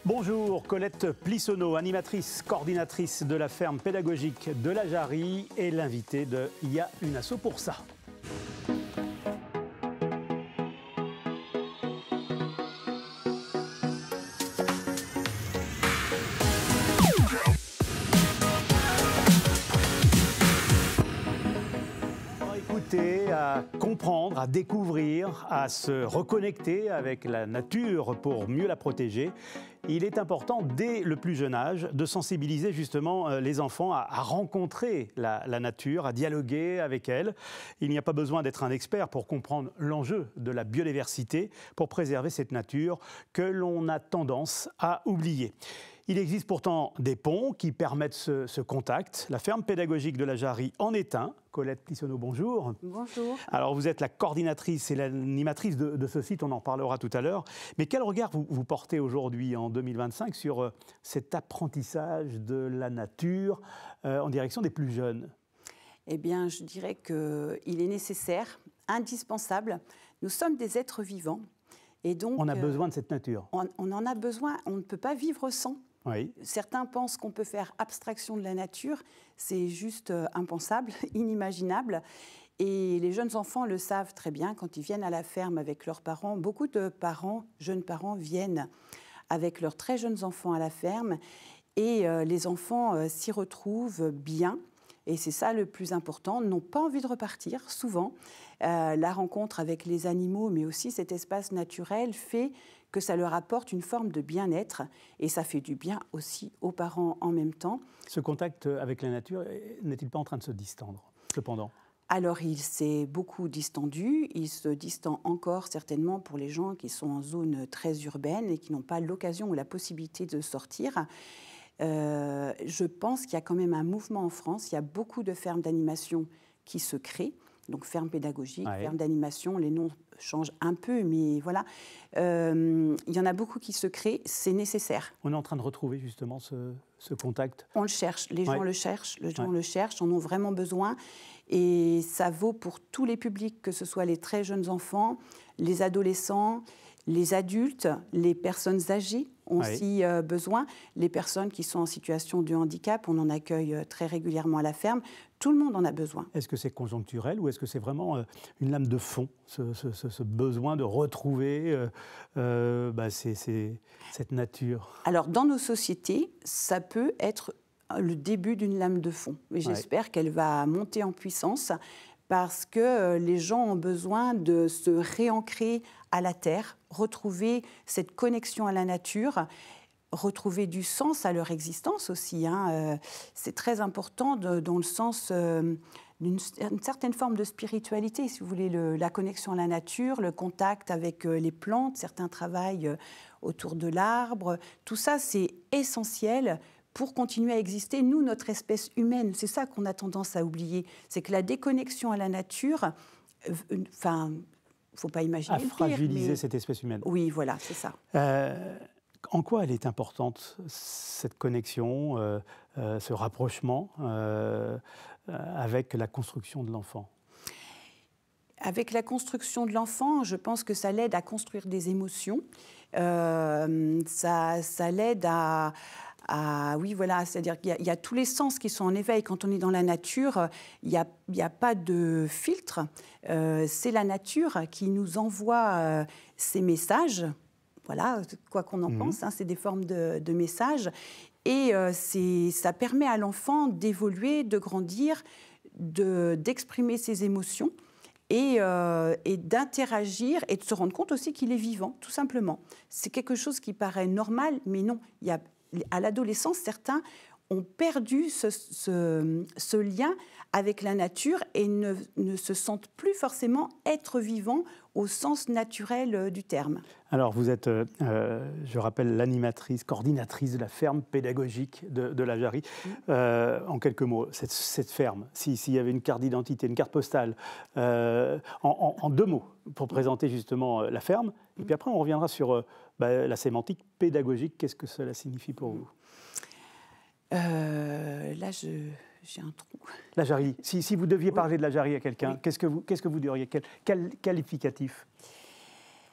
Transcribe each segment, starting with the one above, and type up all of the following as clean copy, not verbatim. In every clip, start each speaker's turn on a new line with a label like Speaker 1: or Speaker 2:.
Speaker 1: Bonjour, Colette Plissonneau, animatrice, coordinatrice de la ferme pédagogique de la Jarrie et l'invitée de Il y a une asso pour ça. À comprendre, à découvrir, à se reconnecter avec la nature pour mieux la protéger. Il est important, dès le plus jeune âge, de sensibiliser justement les enfants à rencontrer la nature, à dialoguer avec elle. Il n'y a pas besoin d'être un expert pour comprendre l'enjeu de la biodiversité, pour préserver cette nature que l'on a tendance à oublier. Il existe pourtant des ponts qui permettent ce contact. La ferme pédagogique de la Jarrie en est un. Colette Plissonneau, bonjour.
Speaker 2: Bonjour.
Speaker 1: Alors, vous êtes la coordinatrice et l'animatrice de ce site, on en parlera tout à l'heure. Mais quel regard vous portez aujourd'hui, en 2025, sur cet apprentissage de la nature en direction des plus jeunes ?
Speaker 2: Eh bien, je dirais qu'il est nécessaire, indispensable. Nous sommes des êtres vivants. Et donc,
Speaker 1: on a besoin de cette nature.
Speaker 2: On en a besoin, on ne peut pas vivre sans.
Speaker 1: Oui.
Speaker 2: Certains pensent qu'on peut faire abstraction de la nature, c'est juste impensable, inimaginable. Et les jeunes enfants le savent très bien quand ils viennent à la ferme avec leurs parents. Beaucoup de parents, jeunes parents, viennent avec leurs très jeunes enfants à la ferme et les enfants s'y retrouvent bien. Et c'est ça le plus important, n'ont pas envie de repartir, souvent. La rencontre avec les animaux, mais aussi cet espace naturel, fait que ça leur apporte une forme de bien-être. Et ça fait du bien aussi aux parents en même temps.
Speaker 1: Ce contact avec la nature n'est-il pas en train de se distendre, cependant ?
Speaker 2: Alors, il s'est beaucoup distendu. Il se distend encore certainement pour les gens qui sont en zone très urbaine et qui n'ont pas l'occasion ou la possibilité de sortir. Je pense qu'il y a quand même un mouvement en France. Il y a beaucoup de fermes d'animation qui se créent. Donc, fermes pédagogiques, fermes d'animation, les noms changent un peu, mais voilà. Il y en a beaucoup qui se créent, c'est nécessaire.
Speaker 1: On est en train de retrouver justement ce contact.
Speaker 2: On le cherche, les gens le cherchent, le cherchent, en ont vraiment besoin. Et ça vaut pour tous les publics, que ce soit les très jeunes enfants, les adolescents, les adultes, les personnes âgées ont aussi besoin. Les personnes qui sont en situation de handicap, on en accueille très régulièrement à la ferme. Tout le monde en a besoin.
Speaker 1: Est-ce que c'est conjoncturel ou est-ce que c'est vraiment une lame de fond, ce besoin de retrouver cette nature ?
Speaker 2: Alors, dans nos sociétés, ça peut être le début d'une lame de fond. Et j'espère qu'elle va monter en puissance parce que les gens ont besoin de se réancrer à la terre, retrouver cette connexion à la nature, retrouver du sens à leur existence aussi. C'est très important dans le sens d'une certaine forme de spiritualité, si vous voulez, la connexion à la nature, le contact avec les plantes, certains travaillent autour de l'arbre. Tout ça, c'est essentiel pour continuer à exister, nous, notre espèce humaine. C'est ça qu'on a tendance à oublier. C'est que la déconnexion à la nature, il ne faut pas imaginer
Speaker 1: à fragiliser cette espèce humaine.
Speaker 2: Oui, voilà, c'est ça.
Speaker 1: En quoi elle est importante, cette connexion, ce rapprochement avec la construction de l'enfant ?
Speaker 2: Avec la construction de l'enfant, je pense que ça l'aide à construire des émotions. Ça l'aide oui, voilà, c'est-à-dire qu'il y a tous les sens qui sont en éveil. Quand on est dans la nature, il n'y a pas de filtre. C'est la nature qui nous envoie ces messages. Voilà, quoi qu'on en pense, c'est des formes de messages. Et ça permet à l'enfant d'évoluer, de grandir, d'exprimer ses émotions et d'interagir et de se rendre compte aussi qu'il est vivant, tout simplement. C'est quelque chose qui paraît normal, mais non. À l'adolescence, certains ont perdu ce lien avec la nature et ne se sentent plus forcément être vivants au sens naturel du terme.
Speaker 1: Alors, vous êtes, je rappelle, l'animatrice, coordinatrice de la ferme pédagogique de la Jarrie. En quelques mots, cette ferme, s'il y avait une carte d'identité, une carte postale, en deux mots, pour présenter justement la ferme, et puis après on reviendra sur la sémantique pédagogique. Qu'est-ce que cela signifie pour vous ?
Speaker 2: Là, j'ai un trou.
Speaker 1: La Jarrie. Si vous deviez parler de la Jarrie à quelqu'un, qu'est-ce que vous diriez ? Quel qualificatif ?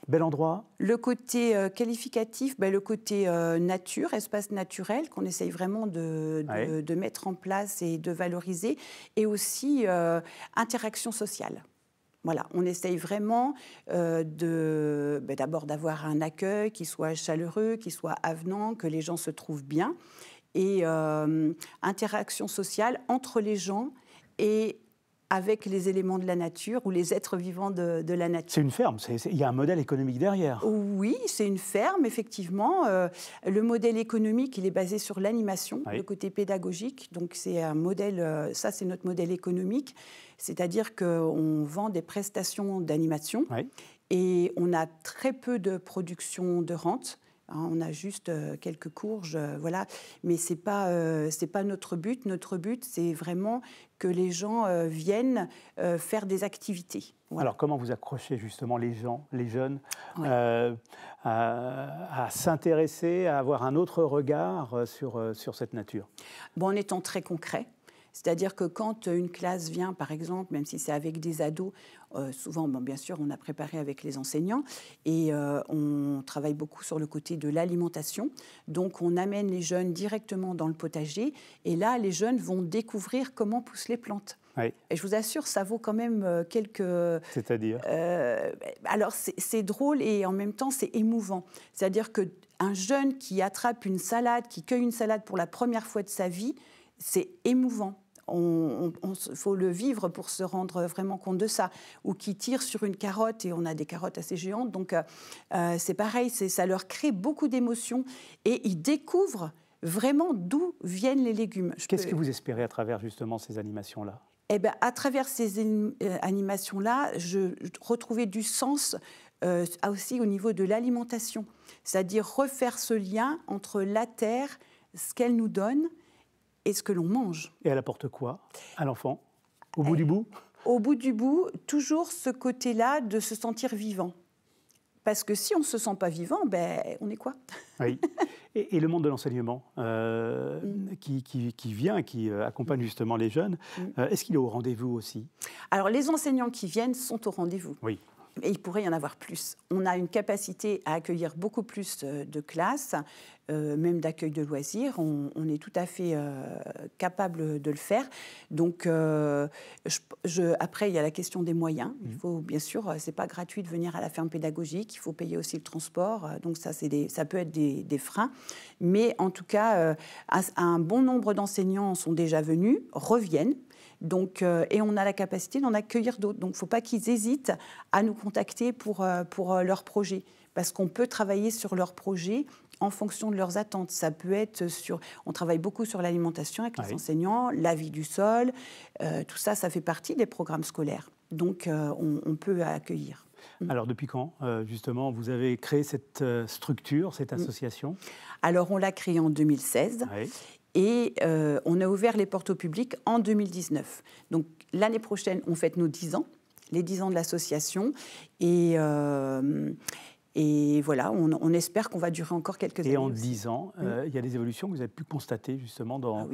Speaker 1: Bel endroit.
Speaker 2: Le côté qualificatif, le côté nature, espace naturel, qu'on essaye vraiment de mettre en place et de valoriser, et aussi interaction sociale. Voilà, on essaye vraiment d'abord d'avoir un accueil qui soit chaleureux, qui soit avenant, que les gens se trouvent bien, et interaction sociale entre les gens et avec les éléments de la nature ou les êtres vivants de la nature.
Speaker 1: C'est une ferme, il y a un modèle économique derrière.
Speaker 2: Oui, c'est une ferme, effectivement. Le modèle économique, il est basé sur l'animation, le côté pédagogique. Donc c'est un modèle, ça c'est notre modèle économique, c'est-à-dire qu'on vend des prestations d'animation et on a très peu de production de rente. On a juste quelques courges, voilà. Mais c'est pas notre but. Notre but, c'est vraiment que les gens viennent faire des activités. Voilà.
Speaker 1: Alors, comment vous accrochez justement les gens, les jeunes, à s'intéresser, à avoir un autre regard sur cette nature?
Speaker 2: En étant très concret. C'est-à-dire que quand une classe vient, par exemple, même si c'est avec des ados, souvent, bien sûr, on a préparé avec les enseignants et on travaille beaucoup sur le côté de l'alimentation. Donc, on amène les jeunes directement dans le potager et là, les jeunes vont découvrir comment poussent les plantes.
Speaker 1: Oui.
Speaker 2: Et je vous assure, ça vaut quand même quelques...
Speaker 1: C'est-à-dire
Speaker 2: alors, c'est drôle et en même temps, c'est émouvant. C'est-à-dire qu'un jeune qui attrape une salade, qui cueille une salade pour la première fois de sa vie, c'est émouvant. Il faut le vivre pour se rendre vraiment compte de ça. Ou qui tire sur une carotte, et on a des carottes assez géantes, donc c'est pareil, ça leur crée beaucoup d'émotions et ils découvrent vraiment d'où viennent les légumes.
Speaker 1: Qu'est-ce que vous espérez à travers justement ces animations-là ?
Speaker 2: À travers ces animations-là, je retrouvais du sens aussi au niveau de l'alimentation, c'est-à-dire refaire ce lien entre la terre, ce qu'elle nous donne, et ce que l'on mange.
Speaker 1: Et elle apporte quoi à l'enfant, au bout du bout ?
Speaker 2: Au bout du bout, toujours ce côté-là de se sentir vivant. Parce que si on ne se sent pas vivant, on est quoi ?
Speaker 1: Oui. Et le monde de l'enseignement qui vient, qui accompagne justement les jeunes, est-ce qu'il est au rendez-vous aussi ?
Speaker 2: Alors, les enseignants qui viennent sont au rendez-vous.
Speaker 1: Oui.
Speaker 2: Et il pourrait y en avoir plus. On a une capacité à accueillir beaucoup plus de classes, même d'accueil de loisirs. On est tout à fait capable de le faire. Donc, après, il y a la question des moyens. Il faut, bien sûr, c'est pas gratuit de venir à la ferme pédagogique. Il faut payer aussi le transport. Donc, ça peut être des freins. Mais en tout cas, un bon nombre d'enseignants sont déjà venus, reviennent. Donc, et on a la capacité d'en accueillir d'autres. Donc, il ne faut pas qu'ils hésitent à nous contacter pour leur projet, parce qu'on peut travailler sur leur projet en fonction de leurs attentes. Ça peut être on travaille beaucoup sur l'alimentation avec les enseignants, la vie du sol, tout ça, ça fait partie des programmes scolaires. Donc, on peut accueillir.
Speaker 1: Alors, depuis quand, justement, vous avez créé cette structure, cette association ?
Speaker 2: Alors, on l'a créée en 2016. Oui. Et on a ouvert les portes au public en 2019. Donc, l'année prochaine, on fête nos 10 ans, les 10 ans de l'association. Et voilà, on espère qu'on va durer encore quelques années.
Speaker 1: Et en 10 ans, il y a des évolutions que vous avez pu constater, justement, dans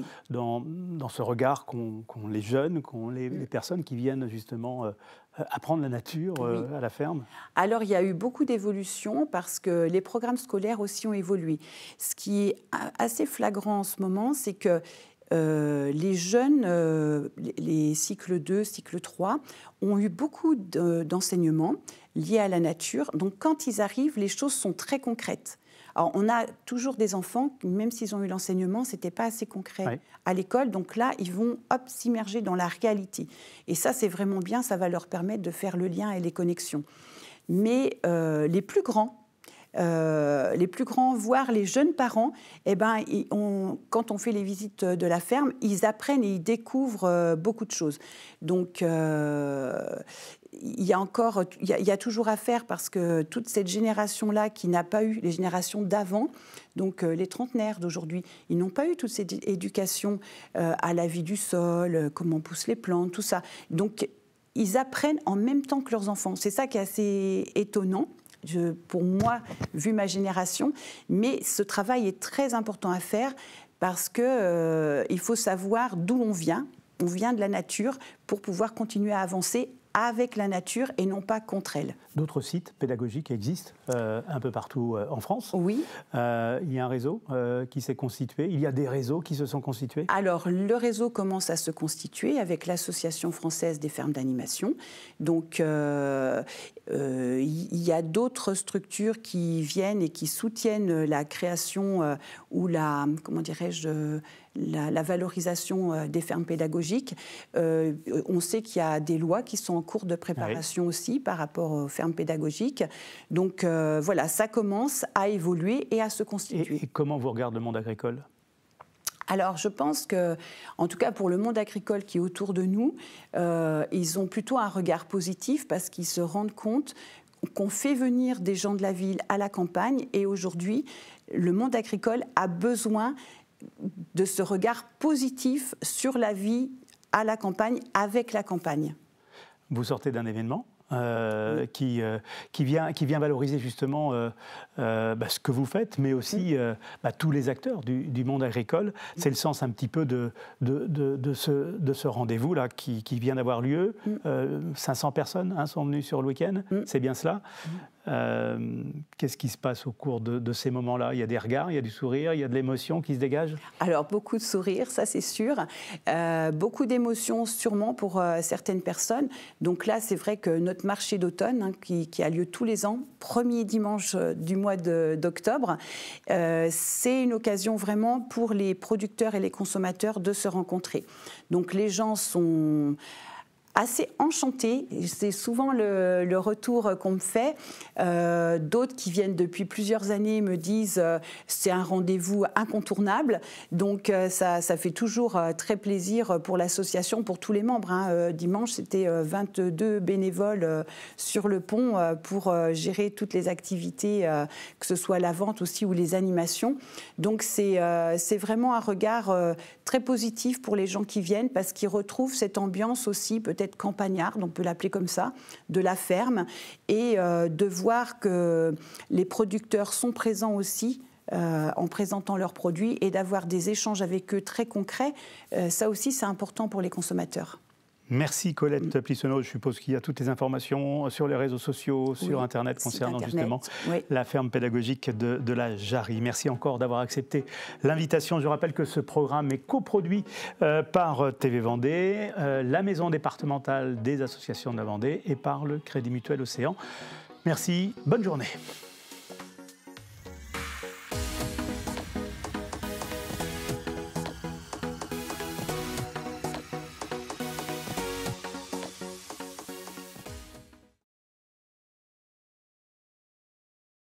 Speaker 1: ce regard qu'ont les jeunes, qu'ont les personnes qui viennent, justement, apprendre la nature à la ferme.
Speaker 2: Alors, il y a eu beaucoup d'évolutions parce que les programmes scolaires aussi ont évolué. Ce qui est assez flagrant en ce moment, c'est que les jeunes, les cycles 2, cycle 3, ont eu beaucoup d'enseignements liés à la nature. Donc, quand ils arrivent, les choses sont très concrètes. Alors, on a toujours des enfants, même s'ils ont eu l'enseignement, ce n'était pas assez concret à l'école. Donc là, ils vont s'immerger dans la réalité. Et ça, c'est vraiment bien, ça va leur permettre de faire le lien et les connexions. Mais les plus grands, voire les jeunes parents, quand on fait les visites de la ferme, ils apprennent et ils découvrent beaucoup de choses. Donc, il y a toujours à faire parce que toute cette génération-là qui n'a pas eu, les générations d'avant, donc les trentenaires d'aujourd'hui, ils n'ont pas eu toute cette éducation à la vie du sol, comment poussent les plantes, tout ça. Donc, ils apprennent en même temps que leurs enfants. C'est ça qui est assez étonnant. Pour moi, vu ma génération, mais ce travail est très important à faire parce qu'il faut savoir d'où on vient de la nature pour pouvoir continuer à avancer avec la nature et non pas contre elle.
Speaker 1: D'autres sites pédagogiques existent un peu partout en France.
Speaker 2: Oui.
Speaker 1: Il y a un réseau qui s'est constitué. Il y a des réseaux qui se sont constitués.
Speaker 2: Alors, le réseau commence à se constituer avec l'Association française des fermes d'animation. Donc, il y a d'autres structures qui viennent et qui soutiennent la création ou la, comment dirais-je, la valorisation des fermes pédagogiques. On sait qu'il y a des lois qui sont en cours de préparation aussi par rapport aux fermes pédagogiques. Donc voilà, ça commence à évoluer et à se constituer.
Speaker 1: Et comment vous regardez le monde agricole ?
Speaker 2: Alors, je pense que, en tout cas pour le monde agricole qui est autour de nous, ils ont plutôt un regard positif parce qu'ils se rendent compte qu'on fait venir des gens de la ville à la campagne et aujourd'hui, le monde agricole a besoin de ce regard positif sur la vie à la campagne, avec la campagne.
Speaker 1: Vous sortez d'un événement qui vient valoriser justement ce que vous faites, mais aussi tous les acteurs du monde agricole. C'est le sens un petit peu de ce rendez-vous-là qui vient d'avoir lieu. 500 personnes sont venues sur le week-end, c'est bien cela. Qu'est-ce qui se passe au cours de ces moments-là ? Il y a des regards, il y a du sourire, il y a de l'émotion qui se dégage ? Alors,
Speaker 2: beaucoup de sourires, ça c'est sûr. Beaucoup d'émotions sûrement pour certaines personnes. Donc là, c'est vrai que notre marché d'automne, qui a lieu tous les ans, premier dimanche du mois d'octobre, c'est une occasion vraiment pour les producteurs et les consommateurs de se rencontrer. Donc les gens sont assez enchantés, c'est souvent le retour qu'on me fait. D'autres qui viennent depuis plusieurs années me disent c'est un rendez-vous incontournable. Donc ça fait toujours très plaisir pour l'association, pour tous les membres. Dimanche, c'était 22 bénévoles sur le pont pour gérer toutes les activités, que ce soit la vente aussi ou les animations. Donc c'est vraiment un regard très positif pour les gens qui viennent parce qu'ils retrouvent cette ambiance aussi peut-être campagnarde, on peut l'appeler comme ça, de la ferme, et de voir que les producteurs sont présents aussi en présentant leurs produits et d'avoir des échanges avec eux très concrets, ça aussi c'est important pour les consommateurs.
Speaker 1: Merci Colette Plissonneau. Je suppose qu'il y a toutes les informations sur les réseaux sociaux, sur Internet concernant justement la ferme pédagogique de la Jarrie. Merci encore d'avoir accepté l'invitation. Je rappelle que ce programme est coproduit par TV Vendée, la Maison départementale des associations de la Vendée et par le Crédit Mutuel Océan. Merci, bonne journée.